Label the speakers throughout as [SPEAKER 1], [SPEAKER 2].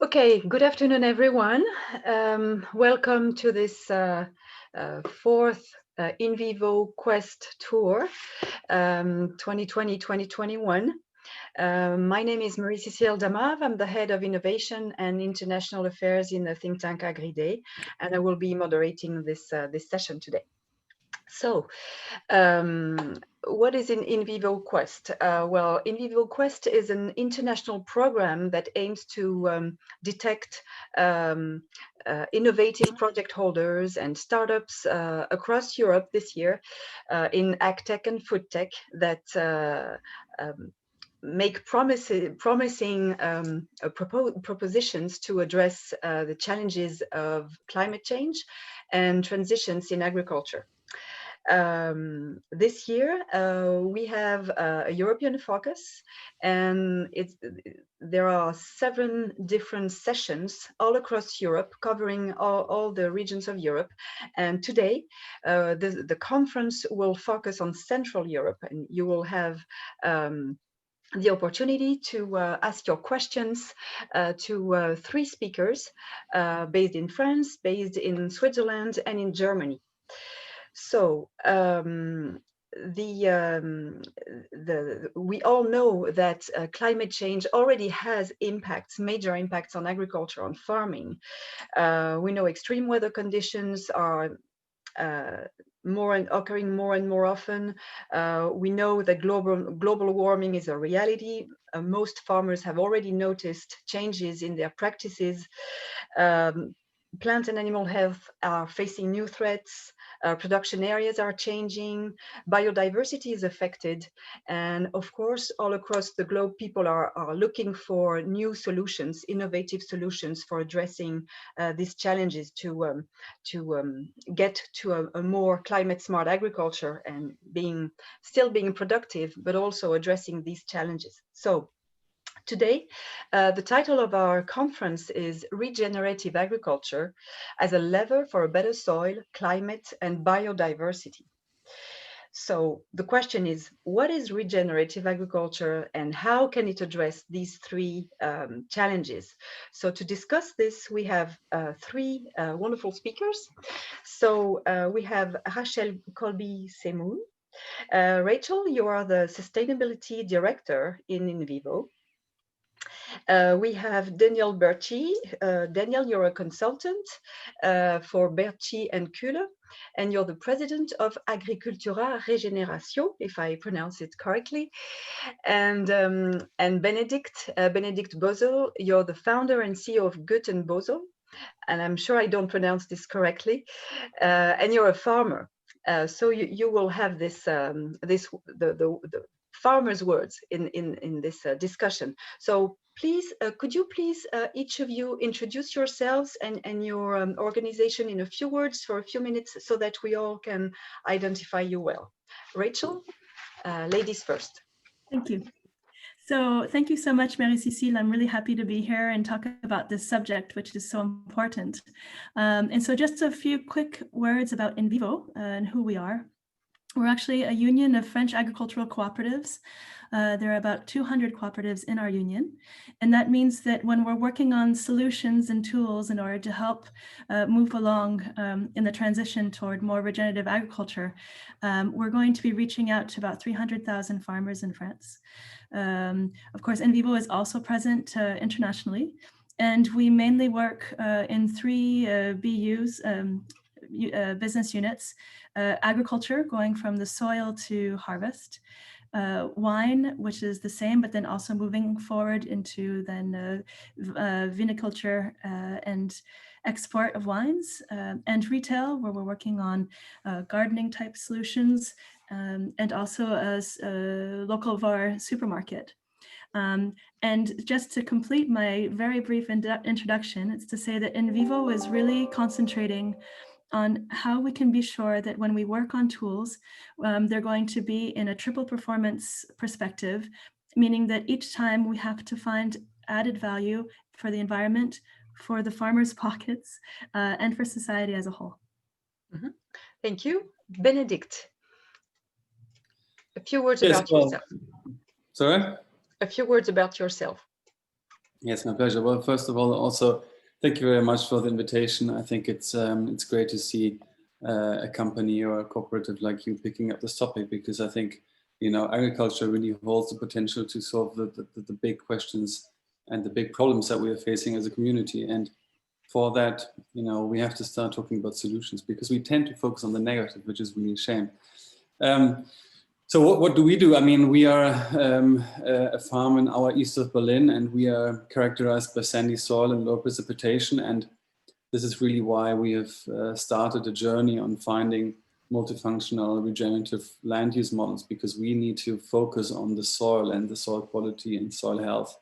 [SPEAKER 1] Okay, good afternoon, everyone. Welcome to this fourth InVivo Quest Tour 2020-2021. My name is Marie-Cécile Damave. I'm the head of innovation and international affairs in the think tank Agridées, and I will be moderating this session today. So, what is InVivo Quest? Well, InVivo Quest is an international program that aims to detect innovative project holders and startups across Europe this year in agtech and food tech that make promising propositions to address the challenges of climate change and transitions in agriculture. This year, we have a European focus, and there are 7 different sessions all across Europe, covering all the regions of Europe. And today, the conference will focus on Central Europe, and you will have the opportunity to ask your questions to 3 speakers based in France, based in Switzerland, and in Germany. So we all know that climate change already has major impacts on agriculture, on farming. We know extreme weather conditions are occurring more and more often. We know that global warming is a reality. Most farmers have already noticed changes in their practices. Plant and animal health are facing new threats. Production areas are changing. Biodiversity is affected. And of course, all across the globe, people are looking for new solutions, innovative solutions for addressing these challenges to get to a more climate smart agriculture and still being productive, but also addressing these challenges. So today, the title of our conference is Regenerative Agriculture as a Lever for a Better Soil, Climate, and Biodiversity. So the question is, what is regenerative agriculture and how can it address these 3 challenges? So to discuss this, we have 3 wonderful speakers. So we have Rachel Kolbe-Semhoun. Rachel, you are the Sustainability Director in InVivo. We have Daniel Bertschi. Daniel, you're a consultant for Baertschi&Kuhle, and you're the president of Agricultura Regeneration, if I pronounce it correctly. And Benedikt, Benedikt Bösel, you're the founder and CEO of Gut&Boesel, and I'm sure I don't pronounce this correctly. And you're a farmer, so you will have the farmers' words in this discussion. So please, could you please, each of you, introduce yourselves and your organization in a few words for a few minutes so that we all can identify you well. Rachel, ladies first.
[SPEAKER 2] Thank you. So thank you so much, Marie-Cécile. I'm really happy to be here and talk about this subject, which is so important. And so just a few quick words about InVivo and who we are. We're actually a union of French agricultural cooperatives. There are about 200 cooperatives in our union. And that means that when we're working on solutions and tools in order to help move along in the transition toward more regenerative agriculture, we're going to be reaching out to about 300,000 farmers in France. Of course, InVivo is also present internationally, and we mainly work in 3 BUs, business units: agriculture, going from the soil to harvest; wine, which is the same, but then also moving forward into then viniculture and export of wines; and retail, where we're working on gardening type solutions, and also a local VAR supermarket. And just to complete my very brief introduction, it's to say that InVivo is really concentrating on how we can be sure that when we work on tools, they're going to be in a triple performance perspective, meaning that each time we have to find added value for the environment, for the farmers' pockets, and for society as a whole.
[SPEAKER 1] Mm-hmm. Thank you. Benedikt, a few words about yourself.
[SPEAKER 3] Sorry?
[SPEAKER 1] A few words about yourself.
[SPEAKER 3] Yes, my pleasure. Well, first of all, also thank you very much for the invitation. I think it's great to see a company or a cooperative like you picking up this topic, because I think, you know, agriculture really holds the potential to solve the big questions and the big problems that we are facing as a community. And for that, you know, we have to start talking about solutions, because we tend to focus on the negative, which is really a shame. So what do we do? I mean, we are a farm in our east of Berlin, and we are characterized by sandy soil and low precipitation. And this is really why we have started a journey on finding multifunctional regenerative land use models, because we need to focus on the soil and the soil quality and soil health,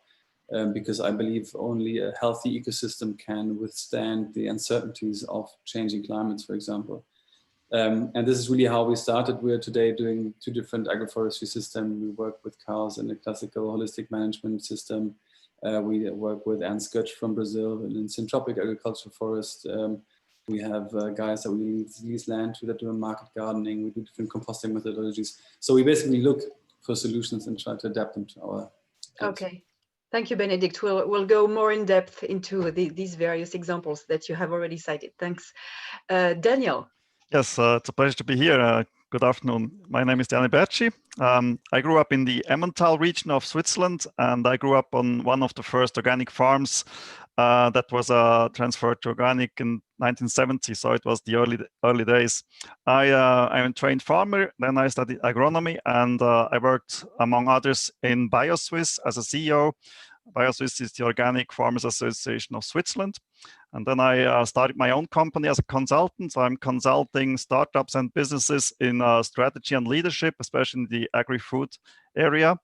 [SPEAKER 3] because I believe only a healthy ecosystem can withstand the uncertainties of changing climates, for example. And this is really how we started. We're today doing 2 different agroforestry systems. We work with cows in a classical holistic management system. We work with Ernst Götsch from Brazil in syntropic agriculture forest. We have guys that we lease land to that do market gardening. We do different composting methodologies. So we basically look for solutions and try to adapt them to our plans.
[SPEAKER 1] Okay. Thank you, Benedikt. We'll go more in depth into these various examples that you have already cited. Thanks. Daniel.
[SPEAKER 4] Yes, it's a pleasure to be here. Good afternoon. My name is Daniel Bertschi. I grew up in the Emmental region of Switzerland, and I grew up on one of the first organic farms that was transferred to organic in 1970. So it was the early days. I'm a trained farmer. Then I studied agronomy, and I worked, among others, in BioSwiss as a CEO. BioSwiss is the Organic Farmers Association of Switzerland. And then I started my own company as a consultant. So I'm consulting startups and businesses in strategy and leadership, especially in the agri-food area.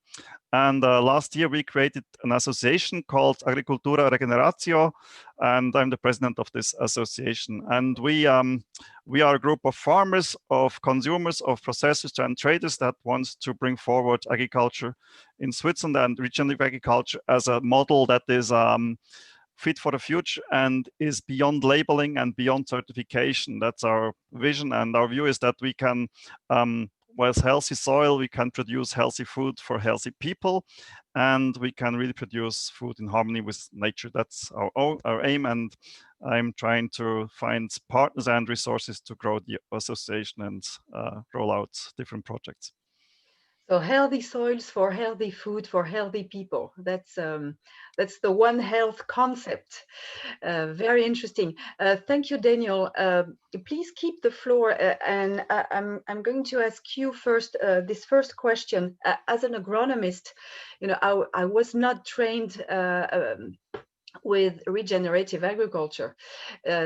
[SPEAKER 4] And last year we created an association called Agricultura Regeneratio, and I'm the president of this association. And we are a group of farmers, of consumers, of processors and traders that wants to bring forward agriculture in Switzerland and regenerative agriculture as a model that is fit for the future and is beyond labeling and beyond certification. That's our vision, and our view is that we can, with healthy soil, we can produce healthy food for healthy people, and we can really produce food in harmony with nature. That's our aim, and I'm trying to find partners and resources to grow the association and roll out different projects.
[SPEAKER 1] So healthy soils for healthy food for healthy people. That's the One Health concept. Very interesting. Thank you, Daniel. Please keep the floor, and I'm going to ask you first this first question. As an agronomist, you know, I was not trained with regenerative agriculture.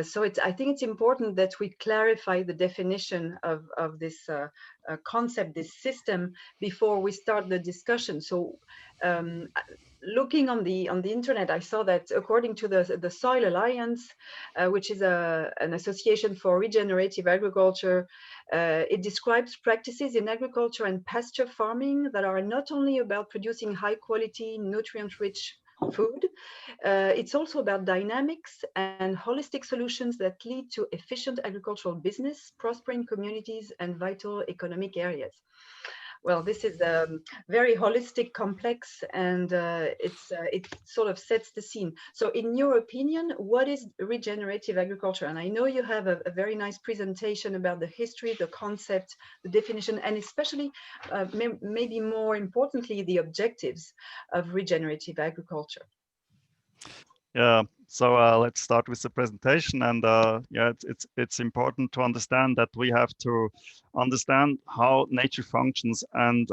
[SPEAKER 1] So I think it's important that we clarify the definition of this concept, this system, before we start the discussion. So looking on the internet, I saw that according to the Soil Alliance, which is an association for regenerative agriculture, it describes practices in agriculture and pasture farming that are not only about producing high quality, nutrient-rich food, it's also about dynamics and holistic solutions that lead to efficient agricultural business, prospering communities, and vital economic areas. Well, this is very holistic, complex, and it sort of sets the scene. So in your opinion, what is regenerative agriculture? And I know you have a very nice presentation about the history, the concept, the definition, and especially, maybe more importantly, the objectives of regenerative agriculture.
[SPEAKER 4] Yeah, so let's start with the presentation. And yeah, it's important to understand that we have to understand how nature functions. And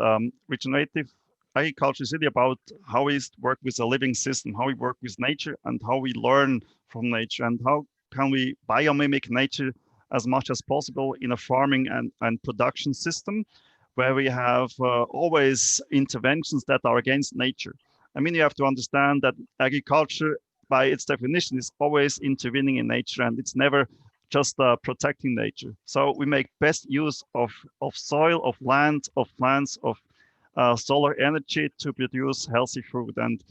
[SPEAKER 4] regenerative agriculture is really about how we work with a living system, how we work with nature, and how we learn from nature, and how can we biomimic nature as much as possible in a farming and production system where we have always interventions that are against nature. I mean, you have to understand that agriculture, by its definition, is always intervening in nature, and it's never just protecting nature. So we make best use of soil, of land, of plants, of solar energy to produce healthy food. And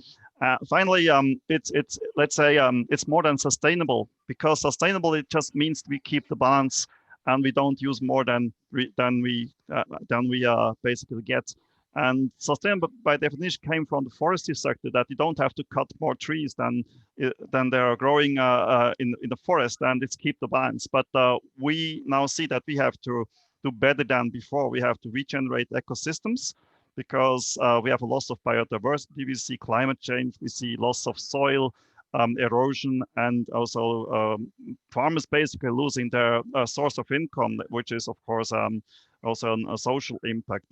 [SPEAKER 4] finally, it's let's say it's more than sustainable, because sustainable, it just means we keep the balance and we don't use more than we basically get. And sustainable by definition came from the forestry sector, that you don't have to cut more trees than they are growing in the forest, and it's keep the balance. But we now see that we have to do better than before. We have to regenerate ecosystems, because we have a loss of biodiversity, we see climate change, we see loss of soil, erosion, and also farmers basically losing their source of income, which is of course also a social impact.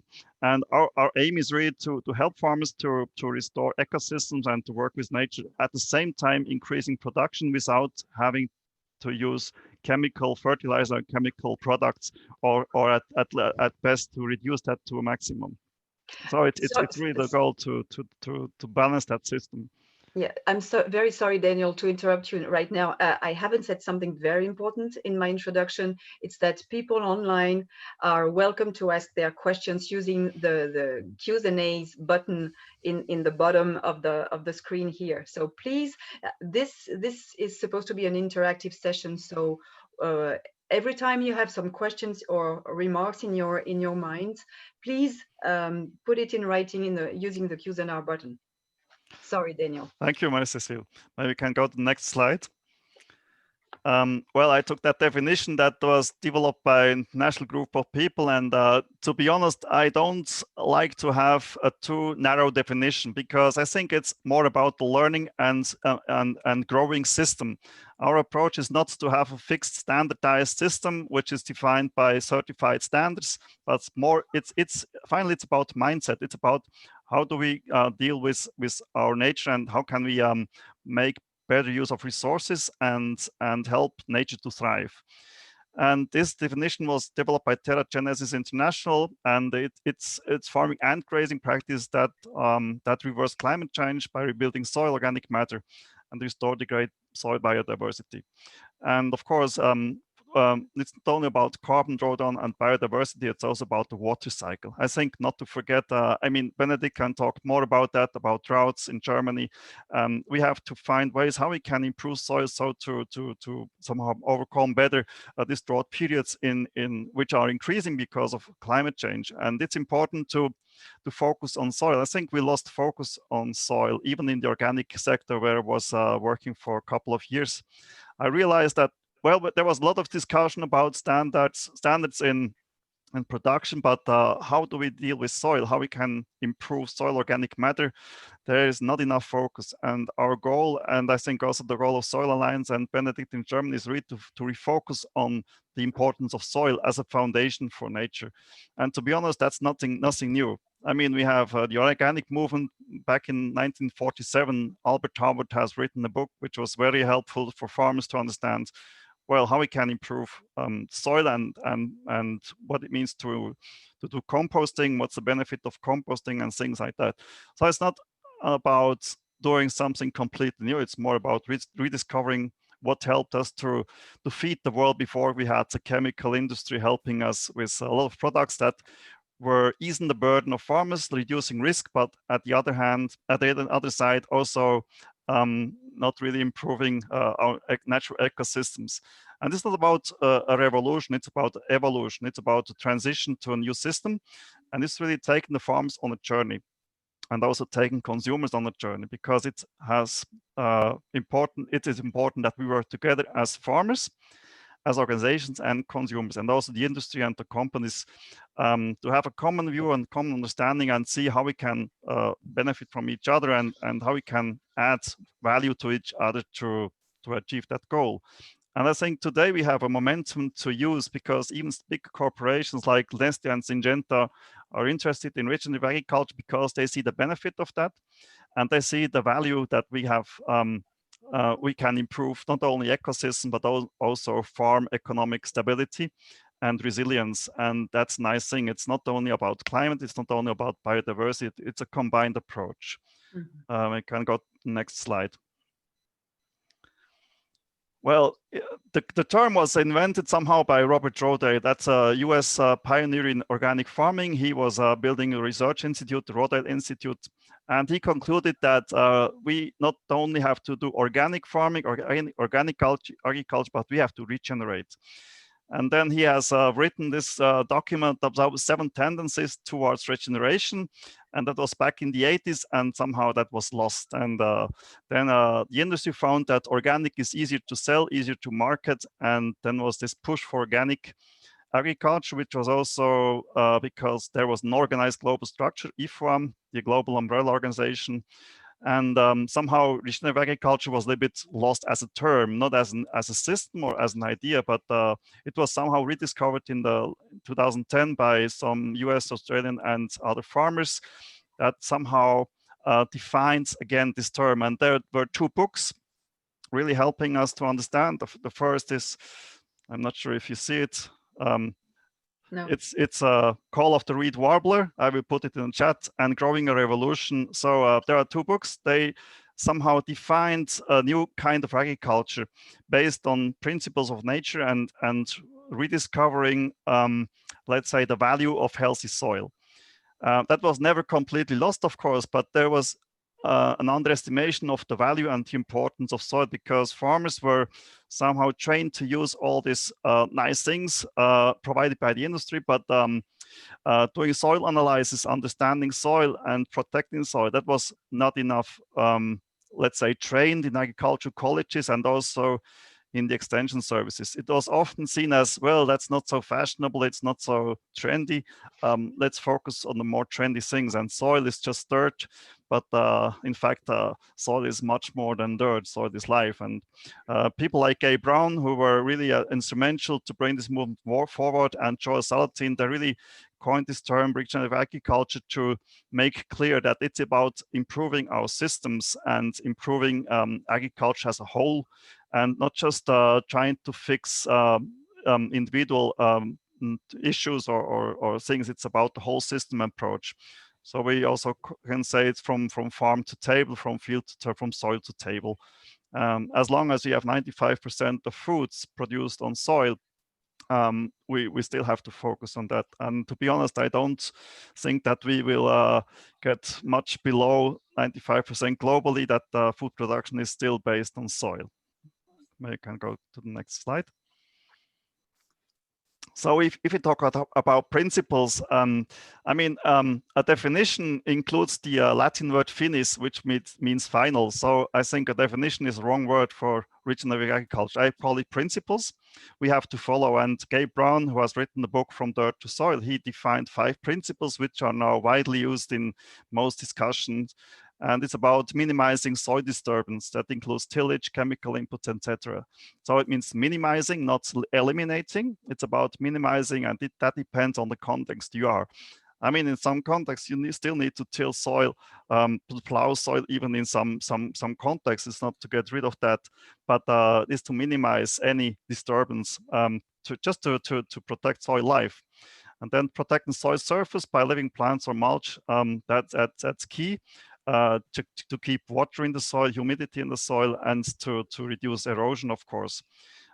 [SPEAKER 4] And our aim is really to help farmers to restore ecosystems and to work with nature, at the same time increasing production without having to use chemical fertilizer, chemical products, or at best to reduce that to a maximum. So it's really the goal to balance that system.
[SPEAKER 1] Yeah, I'm very sorry, Daniel, to interrupt you right now. I haven't said something very important in my introduction. It's that people online are welcome to ask their questions using the Q&As button in the bottom of the screen here. So please, this is supposed to be an interactive session. So every time you have some questions or remarks in your mind, please put it in writing using the Q&A button. Sorry, Daniel.
[SPEAKER 4] Thank you, Marie-Cécile. Maybe we can go to the next slide. Well, I took that definition that was developed by a national group of people, and to be honest, I don't like to have a too narrow definition, because I think it's more about the learning and growing system. Our approach is not to have a fixed standardized system which is defined by certified standards, but it's finally it's about mindset. It's about how do we deal with our nature, and how can we make better use of resources and help nature to thrive. And this definition was developed by Terra Genesis International, and it's farming and grazing practice that reverse climate change by rebuilding soil organic matter and restore the great soil biodiversity. And of course, it's not only about carbon drawdown and biodiversity, it's also about the water cycle. I think not to forget, I mean, Benedikt can talk more about that, about droughts in Germany. We have to find ways how we can improve soil so to somehow overcome better these drought periods in which are increasing because of climate change. And it's important to focus on soil. I think we lost focus on soil, even in the organic sector where I was working for a couple of years. I realized that, well, but there was a lot of discussion about standards in production, but how do we deal with soil? How we can improve soil organic matter? There is not enough focus. And our goal, and I think also the goal of Soil Alliance and Benedikt in Germany, is really to refocus on the importance of soil as a foundation for nature. And to be honest, that's nothing new. I mean, we have the organic movement back in 1947. Albert Howard has written a book which was very helpful for farmers to understand, well, how we can improve soil and what it means to do composting, what's the benefit of composting and things like that. So it's not about doing something completely new. It's more about rediscovering what helped us to feed the world before we had the chemical industry helping us with a lot of products that were easing the burden of farmers, reducing risk, but at the other hand, at the other side, also not really improving our natural ecosystems. And this is not about a revolution, it's about evolution. It's about a transition to a new system. And it's really taking the farms on a journey and also taking consumers on a journey, because it is important that we work together as farmers, as organizations and consumers, and also the industry and the companies to have a common view and common understanding and see how we can benefit from each other and how we can add value to each other to achieve that goal. And I think today we have a momentum to use, because even big corporations like Nestlé and Syngenta are interested in regenerative agriculture because they see the benefit of that, and they see the value that we have. We can improve not only ecosystem, but also farm economic stability and resilience. And that's a nice thing. It's not only about climate, it's not only about biodiversity, it's a combined approach. Mm-hmm. I can go to the next slide. Well, the term was invented somehow by Robert Rodale. That's a US pioneer in organic farming. He was building a research institute, the Rodale Institute, and he concluded that we not only have to do organic farming or organic agriculture, but we have to regenerate. And then he has written this document about 7 tendencies towards regeneration. And that was back in the 80s, and somehow that was lost. And then the industry found that organic is easier to sell, easier to market. And then was this push for organic agriculture, which was also because there was an organized global structure, IFOAM, the global umbrella organization. And somehow regenerative agriculture was a little bit lost as a term, not as a system or as an idea, but it was somehow rediscovered in the 2010 by some US, Australian, and other farmers that somehow defines again this term. And there were 2 books really helping us to understand. The first is, I'm not sure if you see it.
[SPEAKER 1] No.
[SPEAKER 4] It's a Call of the Reed Warbler. I will put it in the chat, and Growing a Revolution. So there are 2 books. They somehow defined a new kind of agriculture based on principles of nature and rediscovering, let's say, the value of healthy soil. That was never completely lost, of course, but there was an underestimation of the value and the importance of soil, because farmers were somehow trained to use all these nice things provided by the industry, but doing soil analysis, understanding soil and protecting soil, that was not enough, let's say, trained in agricultural colleges and also in the extension services. It was often seen as, well, that's not so fashionable, it's not so trendy, let's focus on the more trendy things, and soil is just dirt. But in fact, soil is much more than dirt. Soil is life. And people like Gabe Brown, who were really instrumental to bring this movement more forward, and Joel Salatin, they really coined this term, regenerative agriculture, to make clear that it's about improving our systems and improving agriculture as a whole, and not just trying to fix individual issues or things. It's about the whole system approach. So we also can say it's from farm to table, from field to from soil to table. As long as you have 95% of foods produced on soil, we still have to focus on that. And to be honest, I don't think that we will get much below 95% globally, that food production is still based on soil. Maybe you can go to the next slide. So if we talk about principles, I mean, a definition includes the Latin word finis, which means final. So I think a definition is the wrong word for regenerative agriculture. I call it principles we have to follow. And Gabe Brown, who has written the book From Dirt to Soil, he defined 5 principles, which are now widely used in most discussions. And it's about minimizing soil disturbance. That includes tillage, chemical inputs, etc. So it means minimizing, not eliminating. It's about minimizing, and that depends on the context you are. I mean, in some contexts, you still need to till soil, to plow soil, even in some contexts. It's not to get rid of that, but it's to minimize any disturbance, to protect soil life. And then protecting soil surface by living plants or mulch, that's key. To keep water in the soil, humidity in the soil, and to reduce erosion, of course.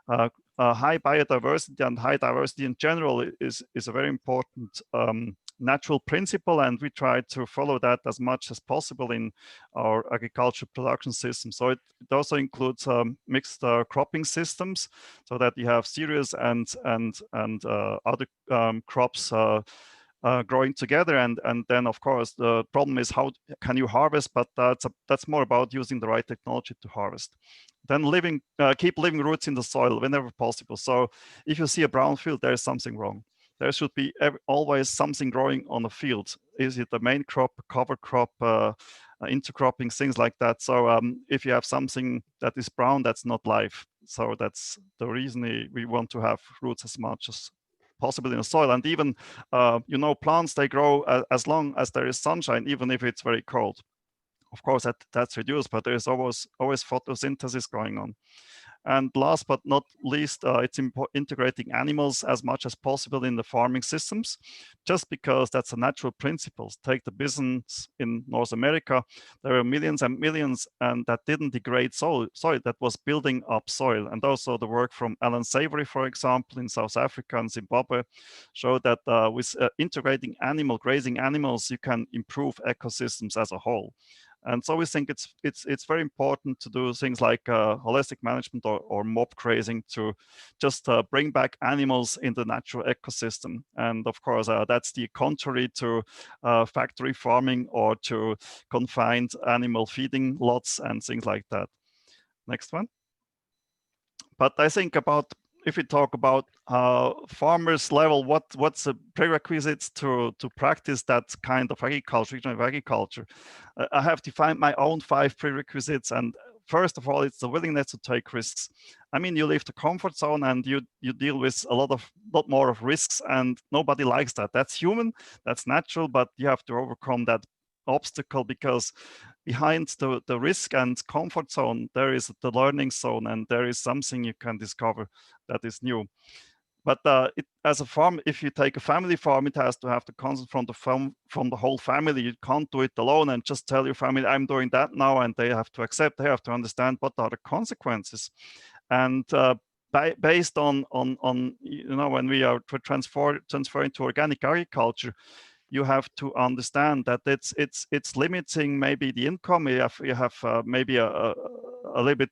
[SPEAKER 4] High biodiversity and high diversity in general is a very important natural principle, and we try to follow that as much as possible in our agriculture production system. So it also includes mixed cropping systems, so that you have cereals and other crops growing together, and then of course the problem is how can you harvest, but that's more about using the right technology to harvest. Then keep living roots in the soil whenever possible. So if you see a brown field, there is something wrong. There should be always something growing on the field. Is it the main crop, cover crop, intercropping, things like that? So if you have something that is brown, that's not life. So that's the reason we want to have roots as much as possible in the soil. And even, plants, they grow as long as there is sunshine, even if it's very cold. Of course, that's reduced, but there is always photosynthesis going on. And last but not least, it's integrating animals as much as possible in the farming systems, just because that's a natural principle. Take the bisons in North America. There were millions and millions, and that didn't degrade soil, that was building up soil. And also the work from Alan Savory, for example, in South Africa and Zimbabwe, showed that with integrating grazing animals, you can improve ecosystems as a whole. And so we think it's very important to do things like holistic management or mob grazing to just bring back animals in the natural ecosystem. And of course, that's the contrary to factory farming or to confined animal feeding lots and things like that. Next one. But I think about, if we talk about farmers level, what's the prerequisites to practice that kind of agriculture, regenerative agriculture? I have defined my own 5 prerequisites, and first of all, it's the willingness to take risks. I mean, you leave the comfort zone and you deal with a lot more of risks, and nobody likes that. That's human, that's natural, but you have to overcome that obstacle, because behind the risk and comfort zone, there is the learning zone, and there is something you can discover that is new. But as a farm, if you take a family farm, it has to have the consent from the whole family. You can't do it alone and just tell your family, I'm doing that now, and they have to accept, they have to understand what are the consequences. And based on when we are transferring to organic agriculture, you have to understand that it's limiting maybe the income. You have maybe a little bit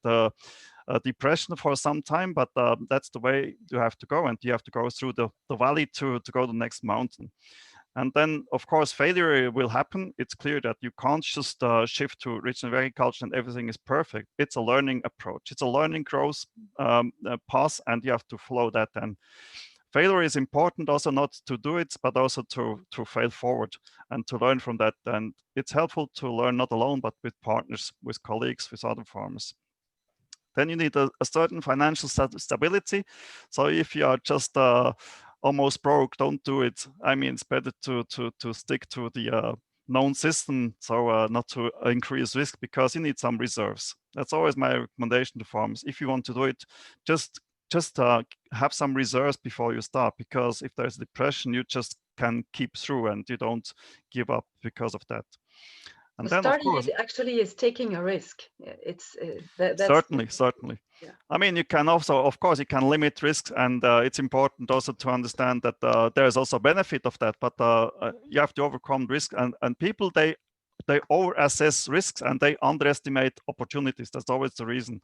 [SPEAKER 4] depression for some time, but that's the way you have to go, and you have to go through the valley to go to the next mountain. And then, of course, failure will happen. It's clear that you can't just shift to regenerative agriculture and everything is perfect. It's a learning approach. It's a learning growth path, and you have to follow that. And failure is important, also not to do it, but also to fail forward and to learn from that. And it's helpful to learn not alone, but with partners, with colleagues, with other farmers. Then you need a certain financial stability. So if you are just almost broke, don't do it. I mean, it's better to stick to the known system, so not to increase risk, because you need some reserves. That's always my recommendation to farmers. If you want to do it, just have some reserves before you start, because if there's depression, you just can keep through and you don't give up because of that. And then,
[SPEAKER 1] starting,
[SPEAKER 4] of course,
[SPEAKER 1] it actually is taking a risk. It's that's
[SPEAKER 4] certainly. Yeah. I mean, you can also, of course, you can limit risks, and it's important also to understand that there's also benefit of that. But you have to overcome risk, and people they over-assess risks and they underestimate opportunities. That's always the reason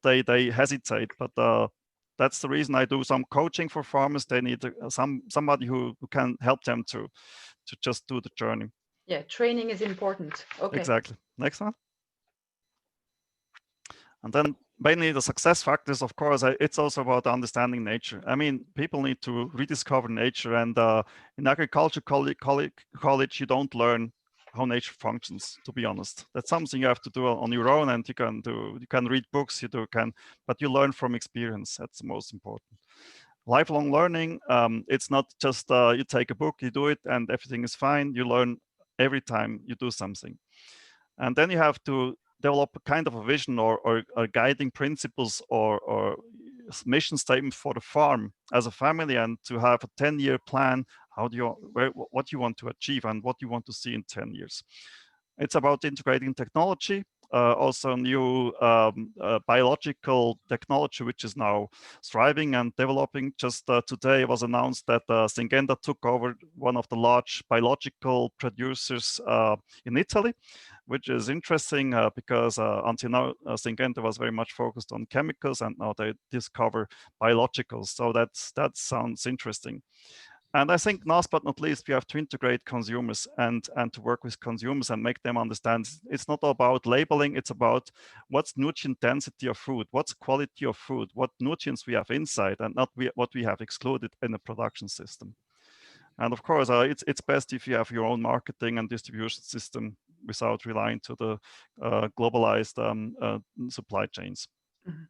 [SPEAKER 4] they hesitate. But that's the reason I do some coaching for farmers. They need somebody who can help them to just do the journey.
[SPEAKER 1] Yeah, training is important. Okay.
[SPEAKER 4] Exactly. Next one. And then mainly the success factors, of course, it's also about understanding nature. I mean, people need to rediscover nature, and in agriculture college, you don't learn how nature functions, to be honest. That's something you have to do on your own, and you can read books, but you learn from experience. That's the most important. Lifelong learning, it's not just you take a book, you do it, and everything is fine. You learn every time you do something. And then you have to develop a kind of a vision or guiding principles or mission statement for the farm as a family, and to have a 10-year plan. What you want to achieve and what you want to see in 10 years. It's about integrating technology, also new biological technology, which is now thriving and developing. Just today it was announced that Syngenta took over one of the large biological producers in Italy, which is interesting because until now Syngenta was very much focused on chemicals, and now they discover biologicals. So that sounds interesting. And I think last but not least, we have to integrate consumers and to work with consumers and make them understand it's not about labeling, it's about what's nutrient density of food, what's quality of food, what nutrients we have inside, and not what we have excluded in the production system. And of course, it's best if you have your own marketing and distribution system without relying to the globalized supply chains. Mm-hmm.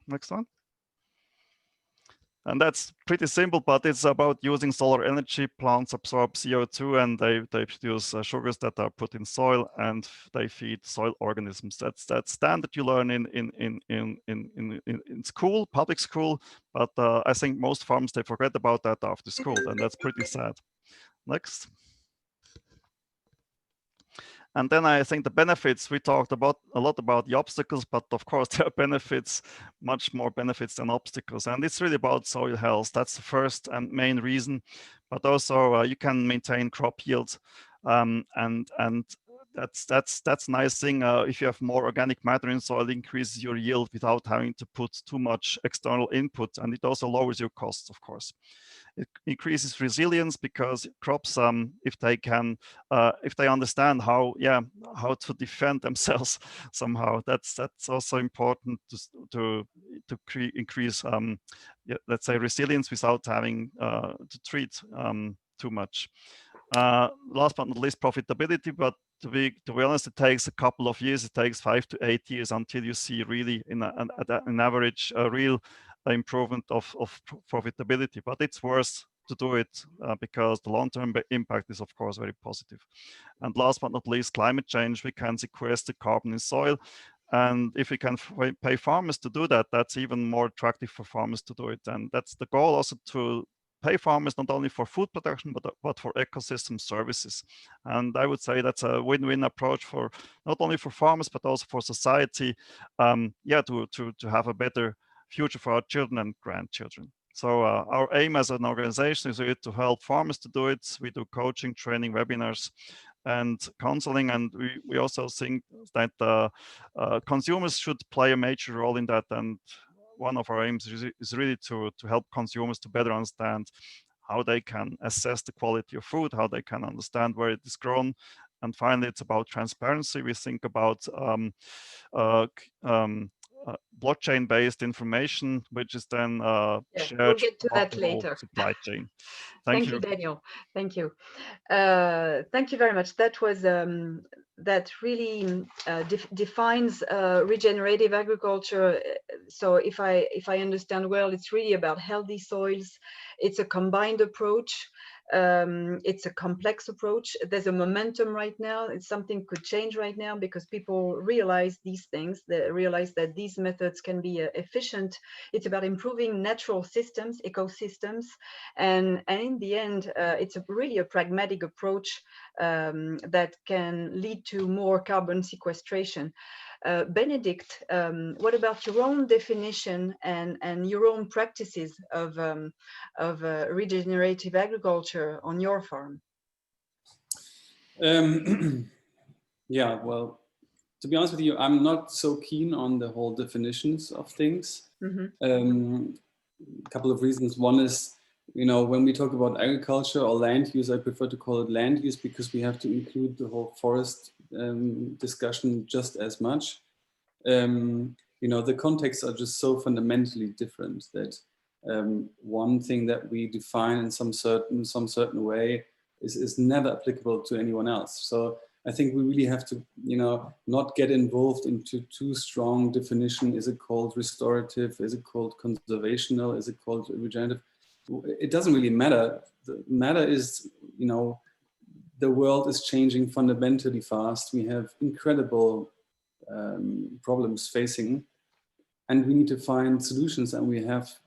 [SPEAKER 4] Next one. And that's pretty simple, but it's about using solar energy. Plants absorb CO2 and they produce sugars that are put in soil, and they feed soil organisms. That's standard you learn in school, public school, but I think most farms, they forget about that after school, and that's pretty sad. Next. And then I think the benefits, we talked a lot about the obstacles, but of course there are benefits, much more benefits than obstacles. And it's really about soil health. That's the first and main reason, but also you can maintain crop yields. And that's a nice thing. If you have more organic matter in soil, it increases your yield without having to put too much external input, and it also lowers your costs, of course. It increases resilience because crops, if they understand how to defend themselves somehow, that's also important to increase, let's say, resilience without having to treat too much. Last but not least, profitability. But to be honest, it takes a couple of years. It takes 5 to 8 years until you see really an average real improvement of profitability. But it's worth to do it because the long-term impact is, of course, very positive. And last but not least, climate change. We can sequester carbon in soil. And if we can pay farmers to do that, that's even more attractive for farmers to do it. And that's the goal, also, to pay farmers not only for food production, but for ecosystem services. And I would say that's a win-win approach for not only for farmers, but also for society, to have a better future for our children and grandchildren. So our aim as an organization is really to help farmers to do it. We do coaching, training, webinars, and counseling, and we also think that consumers should play a major role in that. And one of our aims is really to help consumers to better understand how they can assess the quality of food, how they can understand where it is grown. And finally, it's about transparency. We think about blockchain-based information, which is then shared.
[SPEAKER 1] We'll get to that later.
[SPEAKER 4] Supply chain.
[SPEAKER 1] Thank you, Daniel. Thank you. Thank you very much. That was that really defines regenerative agriculture. So if I understand well, it's really about healthy soils. It's a combined approach. It's a complex approach. There's a momentum right now. It's something could change right now because people realize these things. They realize that these methods can be efficient. It's about improving natural systems, ecosystems, and in the end, it's really a pragmatic approach that can lead to more carbon sequestration. Benedikt, what about your own definition and your own practices of regenerative agriculture on your farm?
[SPEAKER 3] Yeah, well, to be honest with you, I'm not so keen on the whole definitions of things. Mm-hmm. A couple of reasons. One is, when we talk about agriculture or land use, I prefer to call it land use because we have to include the whole forest discussion just as much. The contexts are just so fundamentally different that one thing that we define in some certain way is never applicable to anyone else. So I think we really have to, not get involved into too strong definition. Is it called restorative? Is it called conservational? Is it called regenerative? It doesn't really matter. The matter is, the world is changing fundamentally fast. We have incredible problems facing, and we need to find solutions, and we have,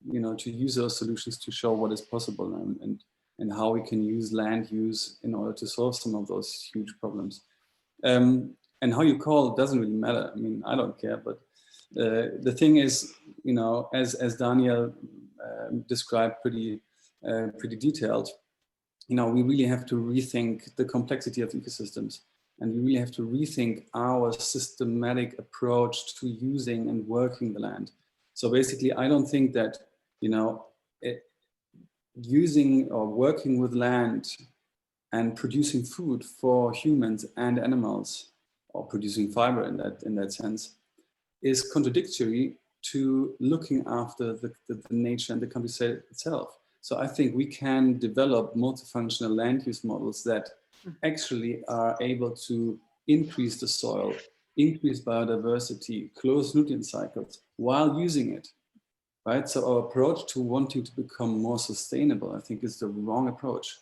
[SPEAKER 3] to use those solutions to show what is possible and how we can use land use in order to solve some of those huge problems. And how you call it doesn't really matter. I mean, I don't care, but the thing is, as Daniel described pretty detailed, we really have to rethink the complexity of ecosystems, and we really have to rethink our systematic approach to using and working the land. So basically, I don't think that, using or working with land and producing food for humans and animals, or producing fiber in that sense, is contradictory to looking after the nature and the countryside itself. So I think we can develop multifunctional land use models that actually are able to increase the soil, increase biodiversity, close nutrient cycles while using it, right? So our approach to wanting to become more sustainable, I think, is the wrong approach.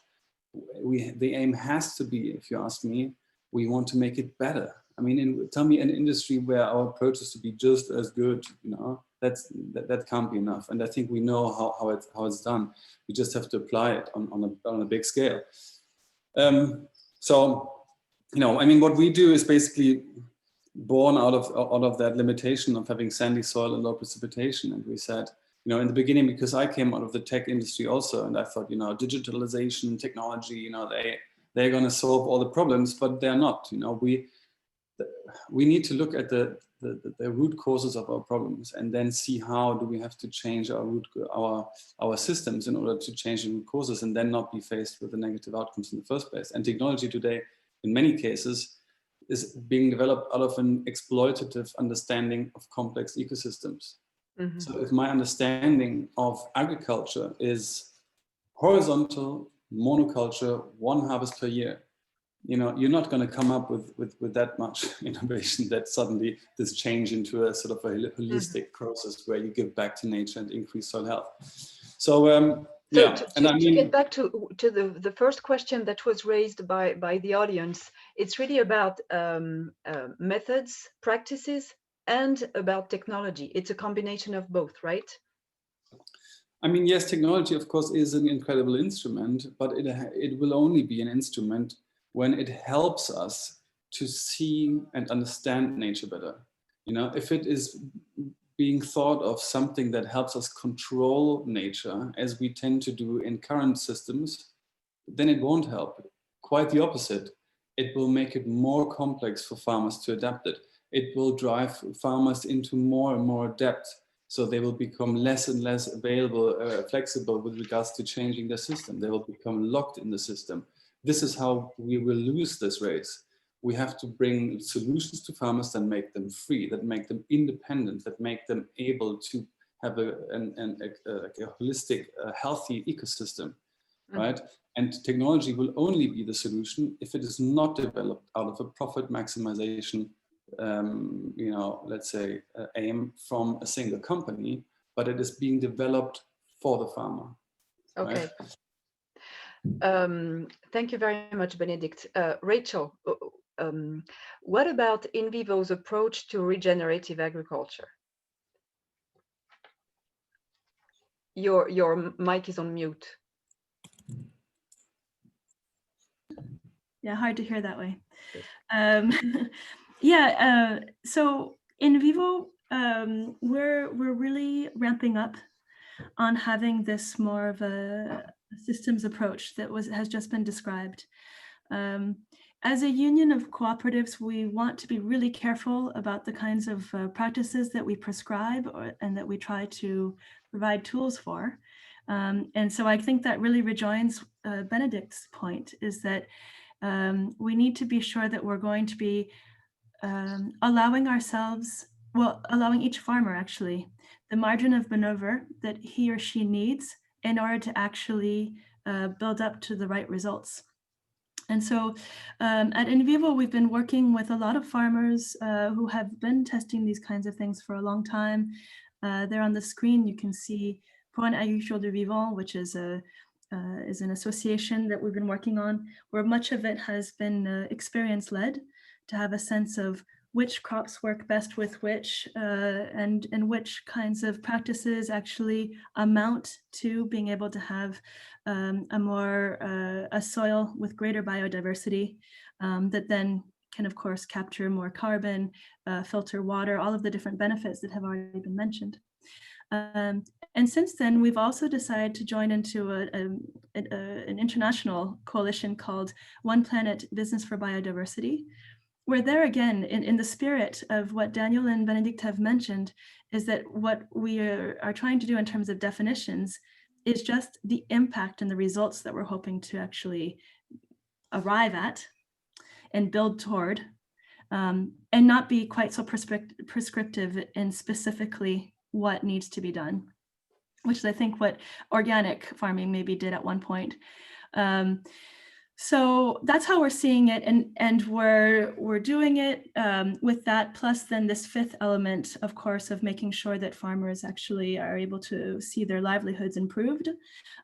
[SPEAKER 3] The aim has to be, if you ask me, we want to make it better. I mean, tell me an industry where our approach is to be just as good, that can't be enough. And I think we know how it's done. We just have to apply it on a big scale. What we do is basically born out of that limitation of having sandy soil and low precipitation. And we said, in the beginning, because I came out of the tech industry also, and I thought, digitalization, technology, they're going to solve all the problems, but they're not. You know, we need to look at the root causes of our problems, and then see how do we have to change our systems in order to change the root causes, and then not be faced with the negative outcomes in the first place. And technology today, in many cases, is being developed out of an exploitative understanding of complex ecosystems. Mm-hmm. So if my understanding of agriculture is horizontal, monoculture, one harvest per year, you know, you're not going to come up with that much innovation that suddenly this change into a sort of a holistic process where you give back to nature and increase soil health. So yeah,
[SPEAKER 1] to get back to the first question that was raised by the audience, it's really about methods, practices, and about technology. It's a combination of both, right?
[SPEAKER 3] I mean, yes, technology, of course, is an incredible instrument, but it will only be an instrument when it helps us to see and understand nature better. You know, if it is being thought of something that helps us control nature, as we tend to do in current systems, then it won't help. Quite the opposite. It will make it more complex for farmers to adapt it. It will drive farmers into more and more debt, so they will become less and less flexible with regards to changing their system. They will become locked in the system. This is how we will lose this race. We have to bring solutions to farmers that make them free, that make them independent, that make them able to have a holistic, healthy ecosystem, right? And technology will only be the solution if it is not developed out of a profit maximization, you know, let's say, aim from a single company, but it is being developed for the farmer.
[SPEAKER 1] Okay.
[SPEAKER 3] Right?
[SPEAKER 1] Thank you very much, Benedikt. Rachel, what about InVivo's approach to regenerative agriculture? Your mic is on mute.
[SPEAKER 2] Yeah, hard to hear that way. So InVivo, we're really ramping up on having this more of a systems approach that has just been described. As a union of cooperatives, we want to be really careful about the kinds of practices that we prescribe and that we try to provide tools for. And so I think that really rejoins Benedikt's point, is that we need to be sure that we're going to be allowing each farmer actually the margin of maneuver that he or she needs in order to actually build up to the right results. And so at InVivo, we've been working with a lot of farmers who have been testing these kinds of things for a long time. There on the screen, you can see Point Agriculture du Vivant, which is an association that we've been working on, where much of it has been experience-led, to have a sense of which crops work best with which, and which kinds of practices actually amount to being able to have a soil with greater biodiversity that then can, of course, capture more carbon, filter water, all of the different benefits that have already been mentioned. And since then, we've also decided to join into an international coalition called One Planet Business for Biodiversity, where there again, in the spirit of what Daniel and Benedikt have mentioned, is that what we are trying to do in terms of definitions is just the impact and the results that we're hoping to actually arrive at and build toward, and not be quite so prescriptive in specifically what needs to be done, which is, I think, what organic farming maybe did at one point. So that's how we're seeing it, and we're doing it with that, plus then this fifth element, of course, of making sure that farmers actually are able to see their livelihoods improved,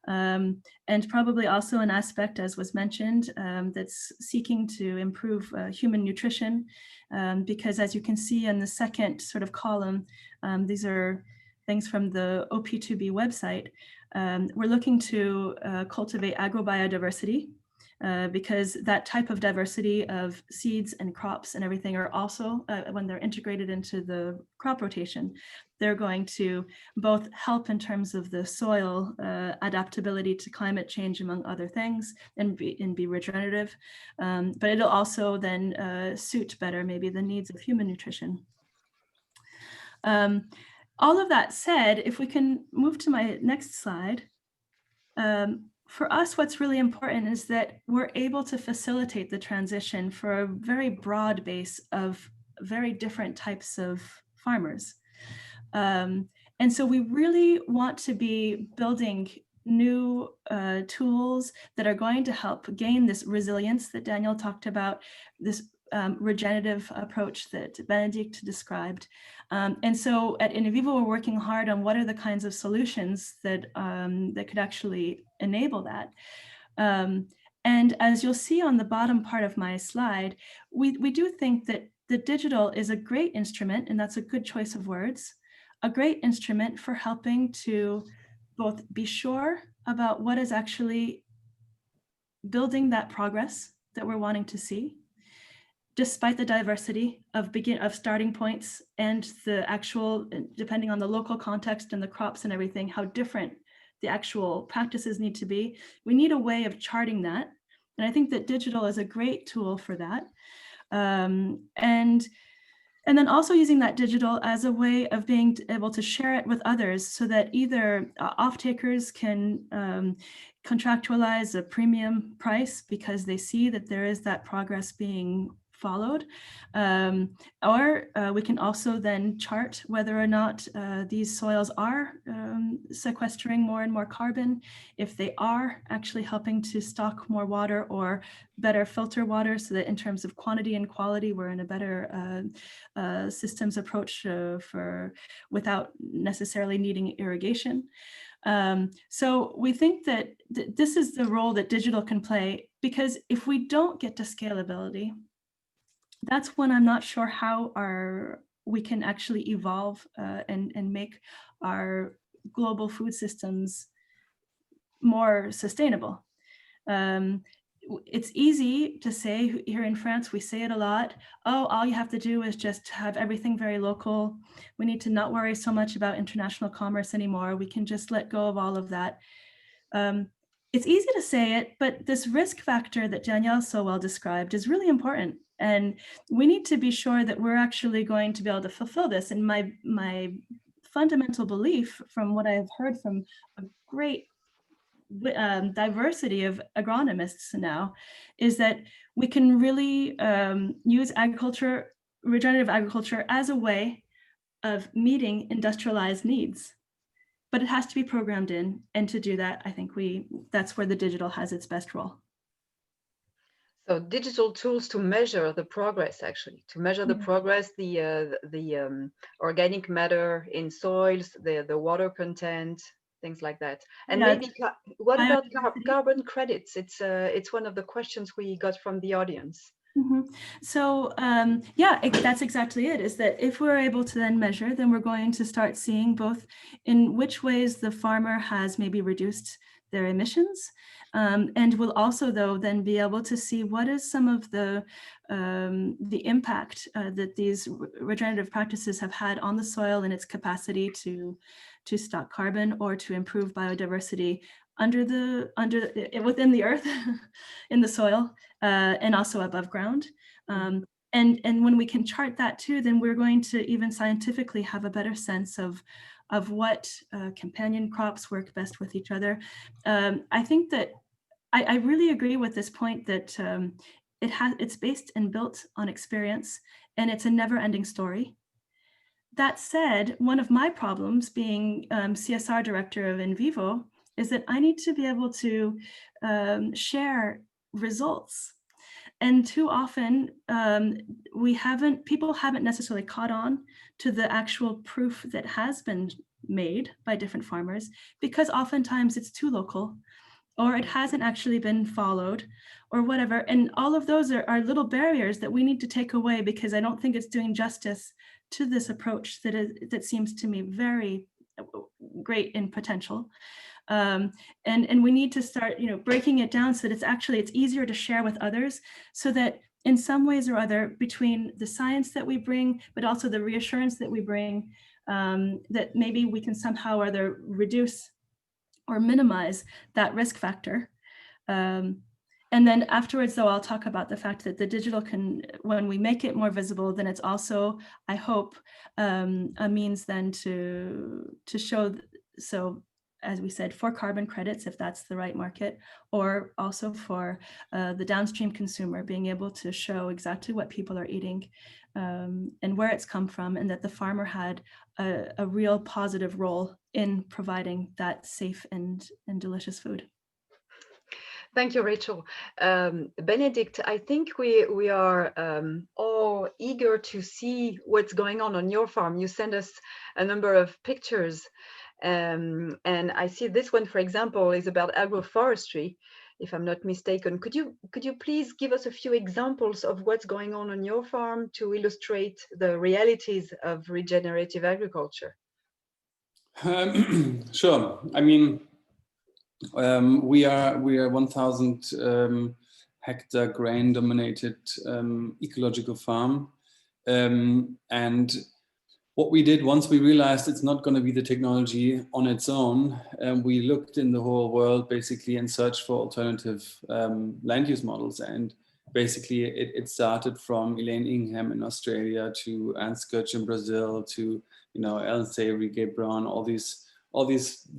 [SPEAKER 2] and probably also an aspect, as was mentioned, that's seeking to improve human nutrition, because as you can see in the second sort of column, these are things from the OP2B website. We're looking to cultivate agrobiodiversity, because that type of diversity of seeds and crops and everything are also, when they're integrated into the crop rotation, they're going to both help in terms of the soil adaptability to climate change, among other things, and be regenerative. But it'll also then suit better maybe the needs of human nutrition. All of that said, if we can move to my next slide, for us, what's really important is that we're able to facilitate the transition for a very broad base of very different types of farmers. And so we really want to be building new tools that are going to help gain this resilience that Daniel talked about, this regenerative approach that Benedikt described. And so at InVivo, we're working hard on what are the kinds of solutions that, that could actually enable that. And as you'll see on the bottom part of my slide, we do think that the digital is a great instrument, and that's a good choice of words, a great instrument for helping to both be sure about what is actually building that progress that we're wanting to see, despite the diversity of starting points and the actual, depending on the local context and the crops and everything, how different the actual practices need to be. We need a way of charting that. And I think that digital is a great tool for that. And then also using that digital as a way of being able to share it with others so that either off-takers can contractualize a premium price because they see that there is that progress being followed, or we can also then chart whether or not these soils are sequestering more and more carbon, if they are actually helping to stock more water or better filter water, so that in terms of quantity and quality, we're in a better systems approach for without necessarily needing irrigation. So we think that this is the role that digital can play, because if we don't get to scalability, that's when I'm not sure how we can actually evolve and make our global food systems more sustainable. It's easy to say here in France, we say it a lot, oh, all you have to do is just have everything very local. We need to not worry so much about international commerce anymore. We can just let go of all of that. It's easy to say it, but this risk factor that Danielle so well described is really important. And we need to be sure that we're actually going to be able to fulfill this. And my fundamental belief from what I've heard from a great diversity of agronomists now is that we can really use agriculture, regenerative agriculture, as a way of meeting industrialized needs. But it has to be programmed in. And to do that, I think that's where the digital has its best role.
[SPEAKER 1] So digital tools to measure the progress, actually, to measure the progress, the organic matter in soils, the water content, things like that. And maybe, what about carbon credits? It's one of the questions we got from the audience.
[SPEAKER 2] So yeah, that's exactly it, is that if we're able to then measure, then we're going to start seeing both in which ways the farmer has maybe reduced their emissions, and we'll also, though, then be able to see what is some of the impact that these regenerative practices have had on the soil and its capacity to stock carbon or to improve biodiversity within the earth, in the soil, and also above ground. And when we can chart that too, then we're going to even scientifically have a better sense of what companion crops work best with each other. I think that I really agree with this point that it's based and built on experience, and it's a never-ending story. That said, one of my problems being CSR director of InVivo is that I need to be able to share results. And too often, people haven't necessarily caught on to the actual proof that has been made by different farmers, because oftentimes it's too local, or it hasn't actually been followed, or whatever. And all of those are little barriers that we need to take away, because I don't think it's doing justice to this approach that seems to me very great in potential. And we need to start, breaking it down so that it's easier to share with others, so that in some ways or other, between the science that we bring, but also the reassurance that we bring, that maybe we can somehow or other reduce or minimize that risk factor. And then afterwards, though, I'll talk about the fact that the digital when we make it more visible, then it's also, I hope, a means then to show, so as we said, for carbon credits, if that's the right market, or also for the downstream consumer, being able to show exactly what people are eating and where it's come from, and that the farmer had a real positive role in providing that safe and delicious food.
[SPEAKER 1] Thank you, Rachel. Benedikt, I think we are all eager to see what's going on your farm. You send us a number of pictures, and I see this one, for example, is about agroforestry, if I'm not mistaken. Could you please give us a few examples of what's going on your farm to illustrate the realities of regenerative agriculture?
[SPEAKER 3] Sure. I mean, we are 1,000 hectare grain dominated ecological farm, and what we did once we realized it's not going to be the technology on its own, we looked in the whole world basically and searched for alternative land use models. And basically it started from Elaine Ingham in Australia to Ernst Götsch in Brazil to Alan Savory, Gabe Brown, all these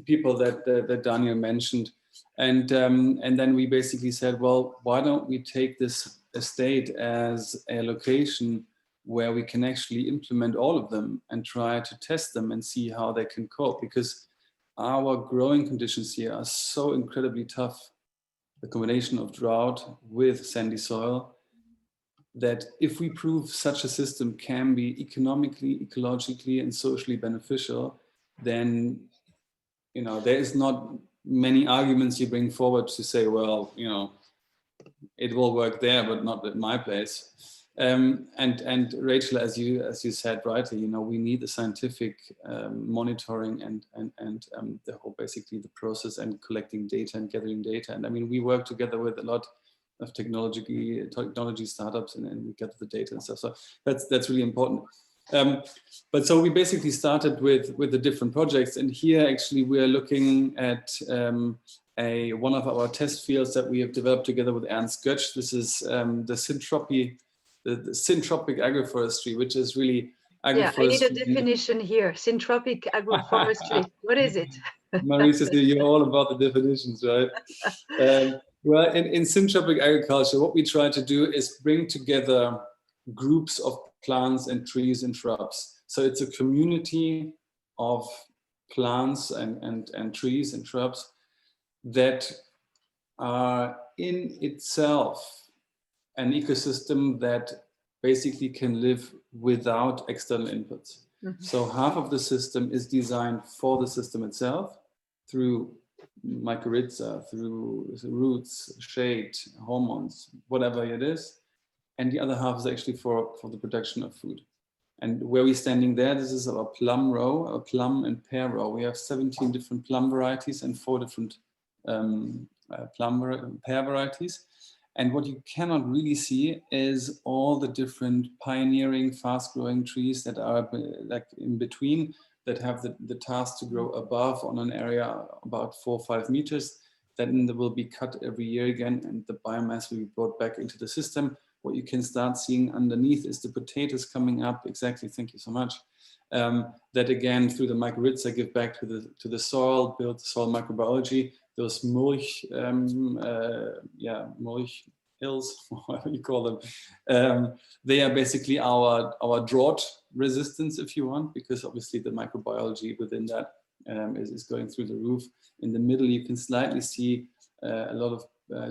[SPEAKER 3] people that Daniel mentioned, and then we basically said, well, why don't we take this estate as a location where we can actually implement all of them and try to test them and see how they can cope, because our growing conditions here are so incredibly tough, the combination of drought with sandy soil, that if we prove such a system can be economically, ecologically, and socially beneficial, then there is not many arguments you bring forward to say, well, it will work there, but not at my place. And Rachel, as you said rightly, we need the scientific monitoring and the whole, basically the process and collecting data and gathering data. And I mean, we work together with a lot of technology startups, and we get the data and stuff. So that's really important. But so we basically started with the different projects, and here actually we are looking at one of our test fields that we have developed together with Ernst Götsch. This is the syntropic agroforestry, which is really agroforestry.
[SPEAKER 1] Yeah, I need a definition here. Syntropic agroforestry. What is it?
[SPEAKER 3] Marie-Cécile, you're all about the definitions, right? Well, in syntropic agriculture, what we try to do is bring together groups of plants and trees and shrubs. So it's a community of plants and trees and shrubs that are in itself an ecosystem that basically can live without external inputs. Mm-hmm. So half of the system is designed for the system itself through mycorrhiza, through roots, shade, hormones, whatever it is. And the other half is actually for the production of food. And where we're standing there, this is our plum row, our plum and pear row. We have 17 different plum varieties and 4 different pear varieties. And what you cannot really see is all the different pioneering, fast-growing trees that are like in between, that have the task to grow above on an area about 4 or 5 meters. Then they will be cut every year again, and the biomass will be brought back into the system. What you can start seeing underneath is the potatoes coming up. Exactly, thank you so much. That again, through the mycorrhiza, give back to the soil, build the soil microbiology. Those mulch hills, whatever you call them, they are basically our drought resistance, if you want, because obviously the microbiology within that is going through the roof. In the middle, you can slightly see a lot of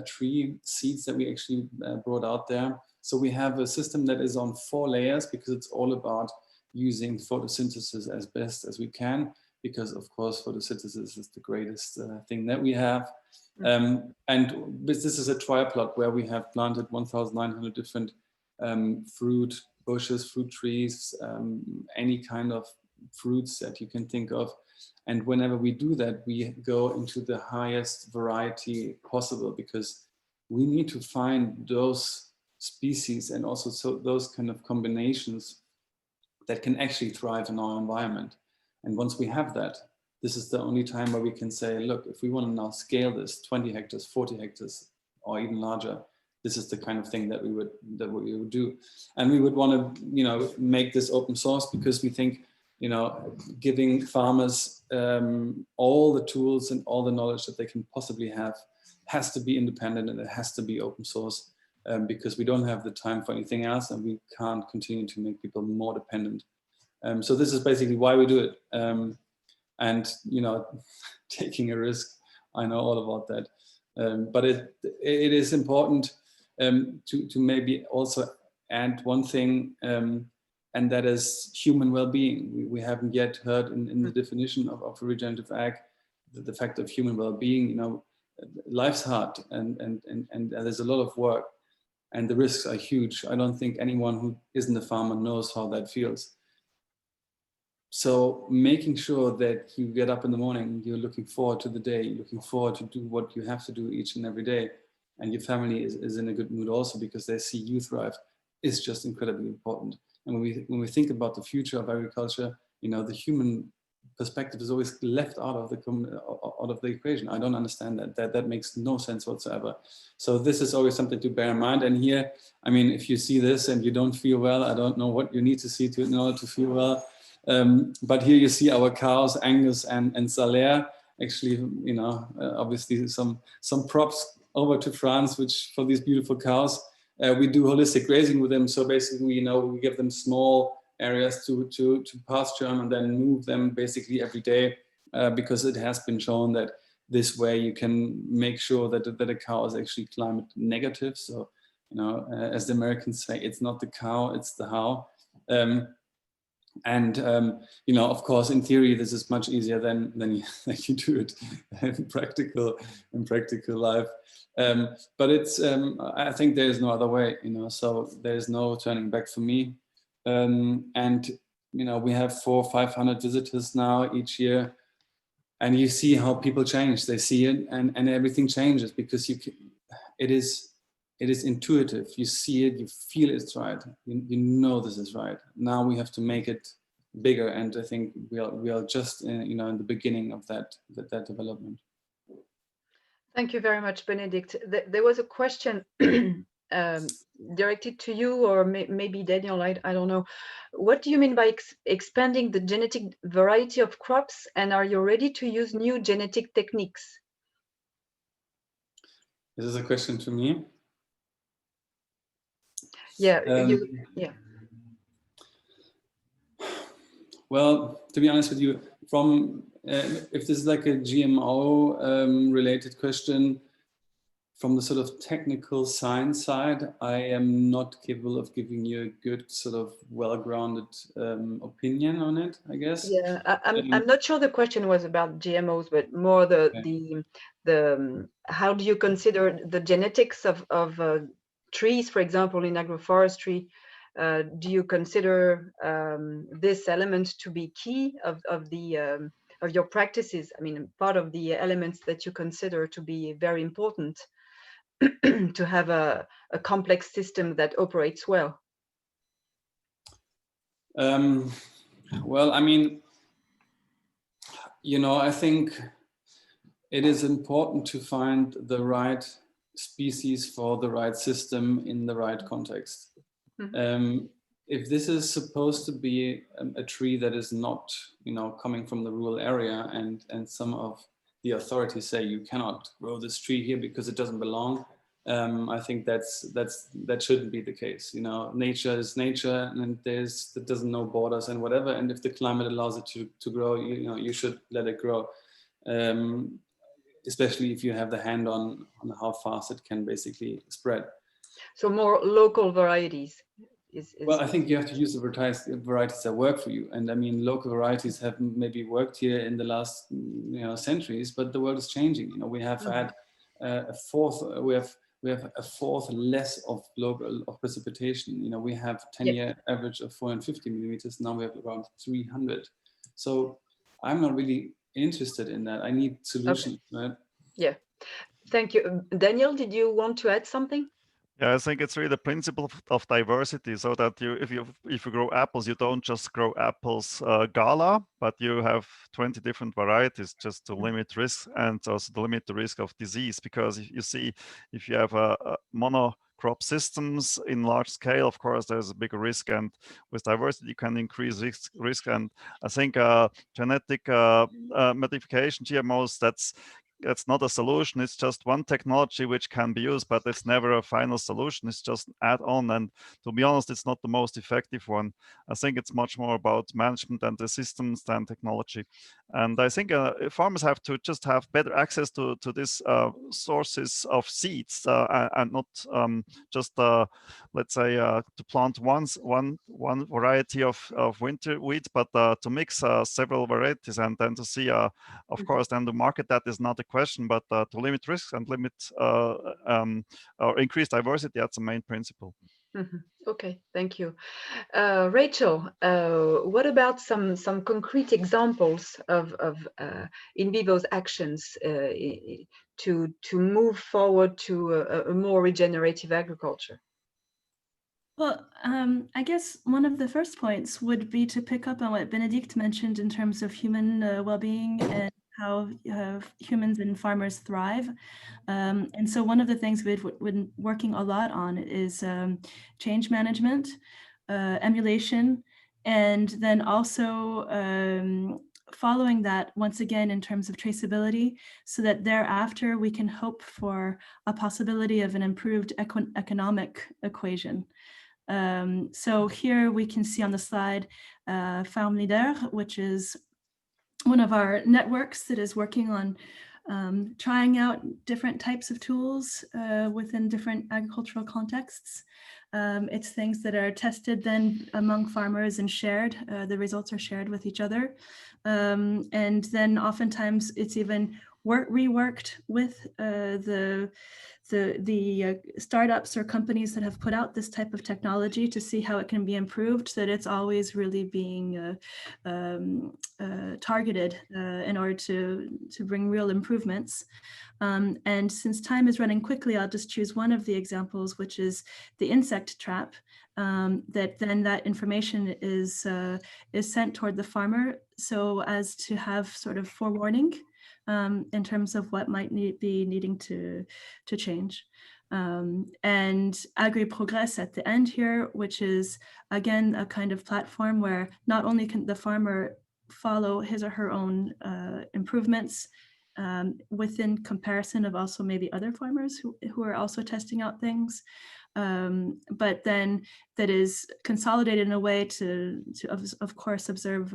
[SPEAKER 3] tree seeds that we actually brought out there. So we have a system that is on 4 layers, because it's all about using photosynthesis as best as we can, because of course photosynthesis is the greatest thing that we have. And this is a triplot where we have planted 1,900 different fruit bushes, fruit trees, any kind of fruits that you can think of. And whenever we do that, we go into the highest variety possible, because we need to find those species and also those kind of combinations that can actually thrive in our environment. And once we have that, this is the only time where we can say, look, if we want to now scale this 20 hectares, 40 hectares, or even larger, this is the kind of thing that we would do. And we would want to, you know, make this open source, because we think, you know, giving farmers all the tools and all the knowledge that they can possibly have has to be independent, and it has to be open source, because we don't have the time for anything else, and we can't continue to make people more dependent. So this is basically why we do it. And, you know, taking a risk, I know all about that. But it is important to maybe also add one thing, and that is human well-being. We haven't yet heard in the definition of regenerative ag the fact of human well-being. You know, life's hard, and there's a lot of work, and the risks are huge. I don't think anyone who isn't a farmer knows how that feels. So making sure that you get up in the morning, you're looking forward to the day, you're looking forward to do what you have to do each and every day, and your family is in a good mood also because they see you thrive, is just incredibly important. And when we think about the future of agriculture, you know, the human perspective is always left out of the equation. I don't understand that. That makes no sense whatsoever. So this is always something to bear in mind. And here, I mean, if you see this and you don't feel well, I don't know what you need to see in order to feel well. But here you see our cows, Angus and Salaire. Actually, you know, obviously some props over to France, which for these beautiful cows. We do holistic grazing with them. So basically, you know, we give them small areas to pasture and then move them basically every day, because it has been shown that this way you can make sure that a cow is actually climate negative. So, you know, as the Americans say, it's not the cow, it's the how. You know, of course, in theory, this is much easier than you do it in practical life. But it's I think there is no other way, you know. So there is no turning back for me. And you know, we have 400 or 500 visitors now each year, and you see how people change. They see it, and everything changes because it is intuitive. You see it, you feel it's right. You know this is right. Now we have to make it bigger, and I think we are just you know, in the beginning of that development.
[SPEAKER 1] Thank you very much, Benedikt. There was a question directed to you, or maybe Daniel, I don't know. What do you mean by expanding the genetic variety of crops, and are you ready to use new genetic techniques?
[SPEAKER 3] This is a question to me.
[SPEAKER 1] Yeah,
[SPEAKER 3] yeah. Well, to be honest with you, from if this is like a GMO related question, from the sort of technical science side, I am not capable of giving you a good sort of well-grounded opinion on it, I guess.
[SPEAKER 1] Yeah, I'm not sure the question was about GMOs, but more the how do you consider the genetics of trees, for example, in agroforestry? Do you consider this element to be key of your practices? I mean, part of the elements that you consider to be very important to have a complex system that operates well.
[SPEAKER 3] Well, I mean, you know, I think it is important to find the right species for the right system in the right context. Mm-hmm. If this is supposed to be a tree that is not, you know, coming from the rural area, and some of the authorities say you cannot grow this tree here because it doesn't belong, I think that shouldn't be the case. You know, nature is nature, and that doesn't know borders and whatever. And if the climate allows it to grow, you know, you should let it grow. Especially if you have the hand on how fast it can basically spread.
[SPEAKER 1] So more local varieties.
[SPEAKER 3] Well, I think you have to use the varieties that work for you. And I mean, local varieties have maybe worked here in the last, you know, centuries, but the world is changing. You know, we have had a fourth less of precipitation. You know, we have 10-year average of 450 millimeters. Now we have around 300. So I'm not really interested in that. I need solutions, right?
[SPEAKER 1] Yeah, thank you. Daniel, did you want to add something?
[SPEAKER 4] Yeah, I think it's really the principle of diversity, so that if you grow apples, you don't just grow apples gala, but you have 20 different varieties just to limit risk and also to limit the risk of disease. Because you see, if you have a monocrop systems in large scale, of course, there's a bigger risk, and with diversity, you can increase risk. And I think genetic modification, GMOs, that's not a solution. It's just one technology which can be used, but it's never a final solution. It's just an add-on. And to be honest, it's not the most effective one. I think it's much more about management and the systems than technology. And I think farmers have to just have better access to these sources of seeds and not just, let's say, to plant one variety of winter wheat, but to mix several varieties and then to see, of course, then the market that is not a question, but to limit risks and limit or increase diversity, that's the main principle.
[SPEAKER 1] Okay, thank you. Rachel, what about some concrete examples of InVivo's actions to move forward to a more regenerative agriculture?
[SPEAKER 2] Well, I guess one of the first points would be to pick up on what Benedikt mentioned in terms of human well-being and how humans and farmers thrive. And so one of the things we've been working a lot on is change management, emulation, and then also following that once again in terms of traceability, so that thereafter we can hope for a possibility of an improved economic equation. So here we can see on the slide Farm Leader, which is one of our networks that is working on trying out different types of tools within different agricultural contexts. It's things that are tested then among farmers and shared. The results are shared with each other. And then oftentimes it's even reworked with the startups or companies that have put out this type of technology to see how it can be improved, so that it's always really being targeted in order to bring real improvements. And since time is running quickly, I'll just choose one of the examples, which is the insect trap. That information is sent toward the farmer, so as to have sort of forewarning in terms of what might be needing to change. And Agri-Progress at the end here, which is again a kind of platform where not only can the farmer follow his or her own improvements within comparison of also maybe other farmers who are also testing out things, but then that is consolidated in a way to of course observe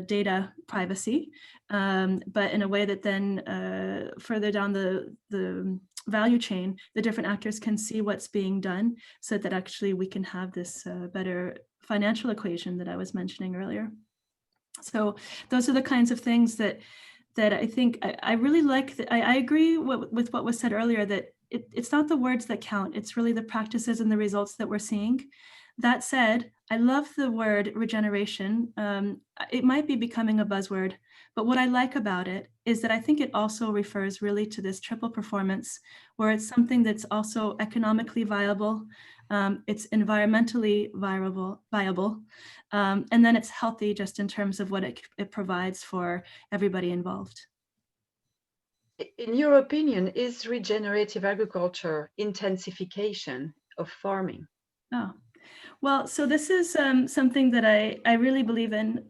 [SPEAKER 2] data privacy, but in a way that then further down the value chain, the different actors can see what's being done, so that actually we can have this better financial equation that I was mentioning earlier. So those are the kinds of things that I think I really like. I agree with what was said earlier, that it's not the words that count, it's really the practices and the results that we're seeing. That said, I love the word regeneration. It might be becoming a buzzword, but what I like about it is that I think it also refers really to this triple performance, where it's something that's also economically viable, it's environmentally viable, and then it's healthy just in terms of what it provides for everybody involved.
[SPEAKER 1] In your opinion, is regenerative agriculture intensification of farming?
[SPEAKER 2] Oh, well, so this is something that I really believe in.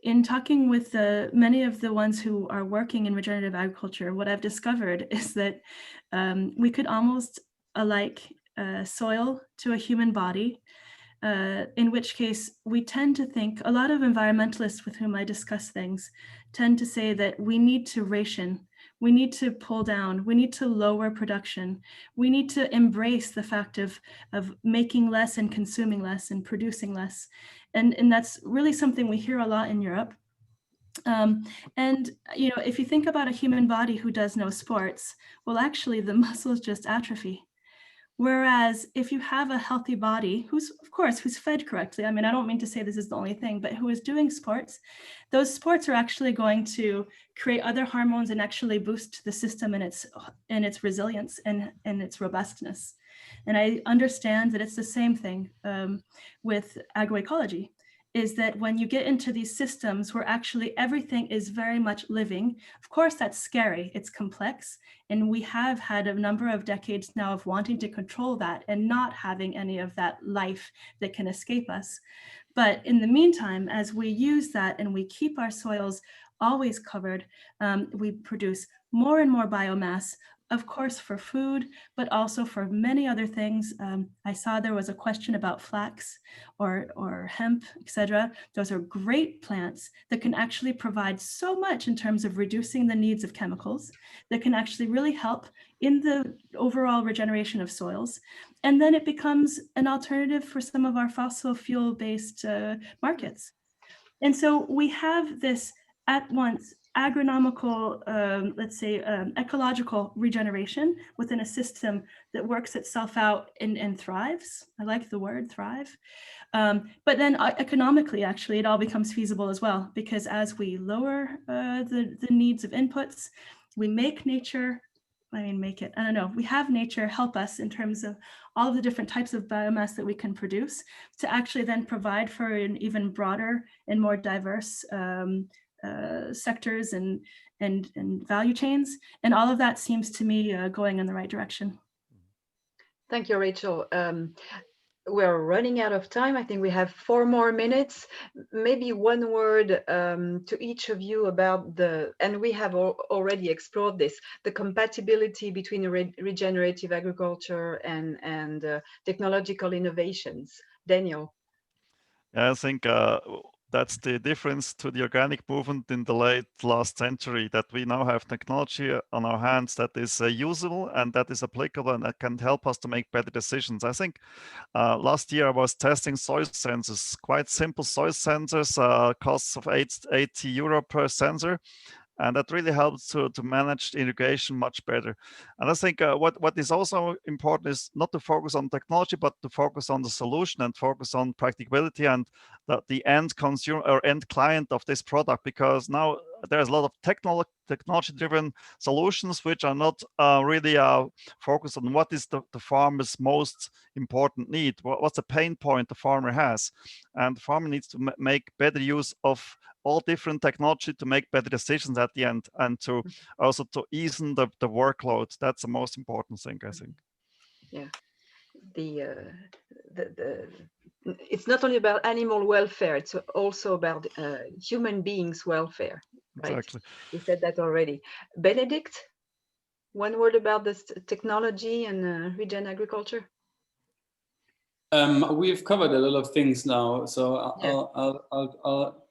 [SPEAKER 2] In talking with many of the ones who are working in regenerative agriculture, what I've discovered is that we could almost alike soil to a human body, in which case we tend to think, a lot of environmentalists with whom I discuss things tend to say that we need to ration. We need to pull down, we need to lower production. We need to embrace the fact of making less and consuming less and producing less. And that's really something we hear a lot in Europe. And you know, if you think about a human body who does no sports, well, actually the muscles just atrophy. Whereas if you have a healthy body, who's fed correctly, I mean, I don't mean to say this is the only thing, but who is doing sports, those sports are actually going to create other hormones and actually boost the system in its resilience and its robustness. And I understand that it's the same thing with agroecology, is that when you get into these systems where actually everything is very much living, of course, that's scary, it's complex. And we have had a number of decades now of wanting to control that and not having any of that life that can escape us. But in the meantime, as we use that and we keep our soils always covered, we produce more and more biomass, of course, for food, but also for many other things. I saw there was a question about flax or hemp, etc. Those are great plants that can actually provide so much in terms of reducing the needs of chemicals, that can actually really help in the overall regeneration of soils. And then it becomes an alternative for some of our fossil fuel-based markets. And so we have this at once agronomical, ecological regeneration within a system that works itself out and thrives. I like the word thrive. But then economically, actually, it all becomes feasible as well, because as we lower the needs of inputs, we make nature, we have nature help us in terms of all of the different types of biomass that we can produce to actually then provide for an even broader and more diverse sectors and value chains. And all of that seems to me going in the right direction.
[SPEAKER 1] Thank you, Rachel. We're running out of time. I think we have 4 more minutes. Maybe one word to each of you about and we have already explored this, the compatibility between regenerative agriculture and technological innovations. Daniel.
[SPEAKER 4] I think that's the difference to the organic movement in the late last century, that we now have technology on our hands that is usable and that is applicable and that can help us to make better decisions. I think last year I was testing soil sensors, quite simple soil sensors, costs of 80 euro per sensor. And that really helps to manage irrigation much better. And I think what is also important is not to focus on technology, but to focus on the solution and focus on practicability and the end consumer or end client of this product, because now there's a lot of technology-driven solutions which are not really focused on what is the farmer's most important need, what's the pain point the farmer has. And the farmer needs to make better use of all different technology to make better decisions at the end, and to also to ease the workload. That's the most important thing, I think.
[SPEAKER 1] Yeah, it's not only about animal welfare, it's also about human beings' welfare. Right?
[SPEAKER 4] Exactly.
[SPEAKER 1] We said that already. Benedikt, one word about this technology and regen agriculture.
[SPEAKER 3] We've covered a lot of things now, so I'll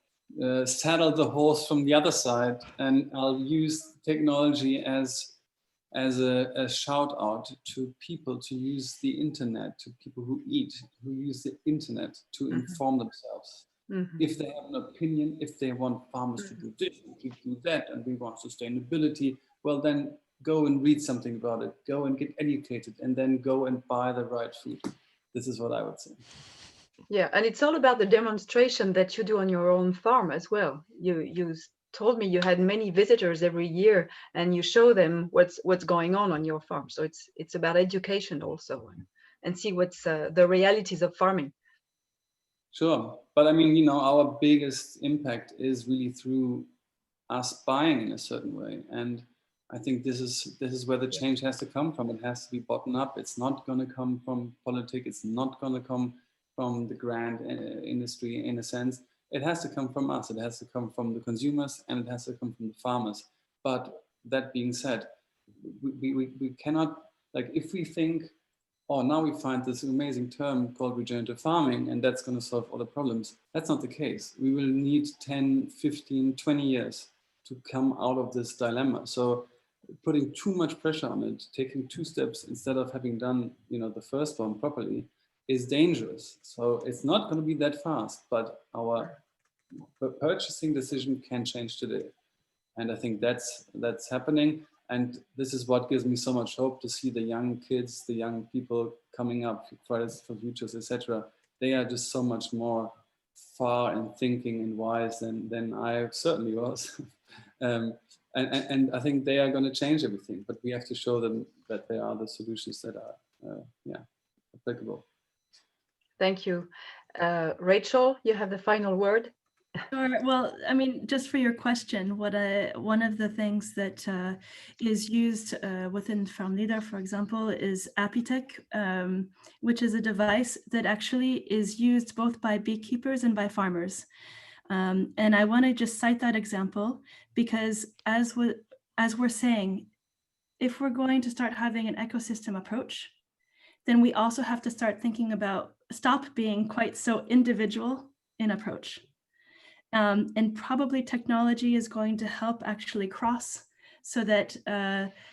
[SPEAKER 3] saddle the horse from the other side, and I'll use technology as a shout out to people to use the internet, to people who use the internet to inform themselves. If they have an opinion, if they want farmers to do this, to do that, and we want sustainability, well then go and read something about it, go and get educated, and then go and buy the right food. This is what I would say.
[SPEAKER 1] Yeah, and it's all about the demonstration that you do on your own farm as well. You told me you had many visitors every year, and you show them what's going on your farm. So it's about education also, and see what's the realities of farming.
[SPEAKER 3] Sure, but I mean, our biggest impact is really through us buying in a certain way, and I think this is where the change has to come from. It has to be bottom up. It's not going to come from politics. It's not going to come from the grand industry in a sense. It has to come from us. It has to come from the consumers, and it has to come from the farmers. But that being said, we cannot, like, if we think, oh, now we find this amazing term called regenerative farming, and that's going to solve all the problems. That's not the case. We will need 10, 15, 20 years to come out of this dilemma. So putting too much pressure on it, taking 2 steps instead of having done, the first one properly, is dangerous. So it's not going to be that fast, but our purchasing decision can change today. And I think that's happening. And this is what gives me so much hope to see the young kids, the young people coming up, Fridays for Futures, etc. They are just so much more far in thinking and wise than I certainly was. And I think they are going to change everything, but we have to show them that there are the solutions that are applicable.
[SPEAKER 1] Thank you. Rachel, you have the final word.
[SPEAKER 2] Sure. Well, I mean, just for your question, one of the things that is used within FarmLeader, for example, is Apitech, which is a device that actually is used both by beekeepers and by farmers. And I want to just cite that example because as we're saying, if we're going to start having an ecosystem approach, then we also have to start thinking about stop being quite so individual in approach. And probably technology is going to help actually cross so that,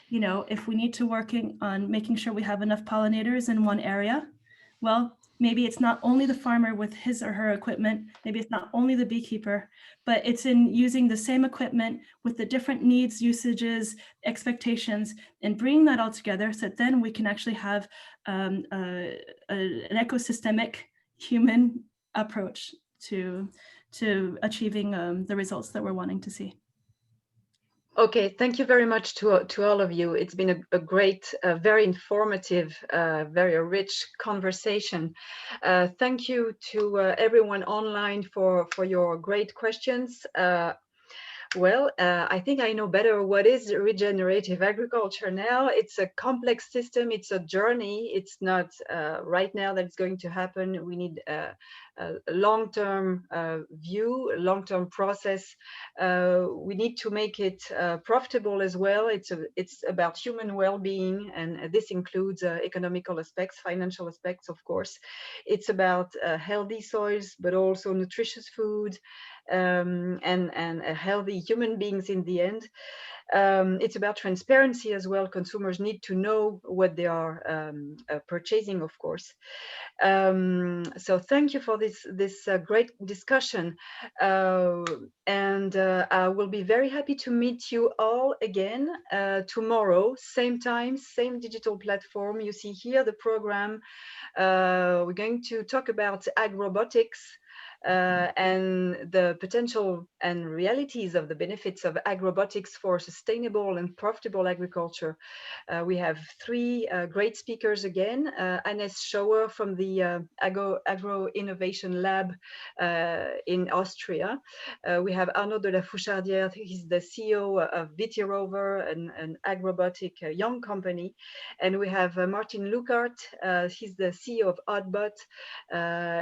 [SPEAKER 2] you know, if we need to working on making sure we have enough pollinators in one area, well, maybe it's not only the farmer with his or her equipment, maybe it's not only the beekeeper, but it's in using the same equipment with the different needs, usages, expectations, and bringing that all together so that then we can actually have an ecosystemic human approach to achieving the results that we're wanting to see.
[SPEAKER 1] Okay, thank you very much to all of you. It's been a great, very informative, very rich conversation. Thank you to everyone online for your great questions. Well, I think I know better what is regenerative agriculture now. It's a complex system. It's a journey. It's not right now that it's going to happen. We need a long-term view, a long-term process. We need to make it profitable as well. It's about human well-being, and this includes economical aspects, financial aspects, of course. It's about healthy soils, but also nutritious food, and healthy human beings in the end. It's about transparency as well. Consumers need to know what they are purchasing, of course. So thank you for this great discussion, and I will be very happy to meet you all again tomorrow, same time, same digital platform. You see here the program. We're going to talk about agrobotics. And the potential and realities of the benefits of agrobotics for sustainable and profitable agriculture. We have three great speakers again. Hannes Schauer from the Agro Innovation Lab in Austria. We have Arnaud de la Fouchardière, he's the CEO of Vitirover, an agrobotic young company. And we have Martin Lukart, he's the CEO of Oddbot.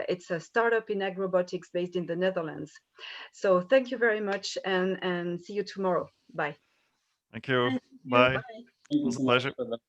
[SPEAKER 1] It's a startup in agrobotics based in the Netherlands. So thank you very much, and see you tomorrow. Bye.
[SPEAKER 4] Thank you.
[SPEAKER 2] Bye.
[SPEAKER 4] Bye.
[SPEAKER 3] Thank you
[SPEAKER 4] It was
[SPEAKER 3] so
[SPEAKER 4] a
[SPEAKER 3] much
[SPEAKER 4] pleasure.
[SPEAKER 3] for that.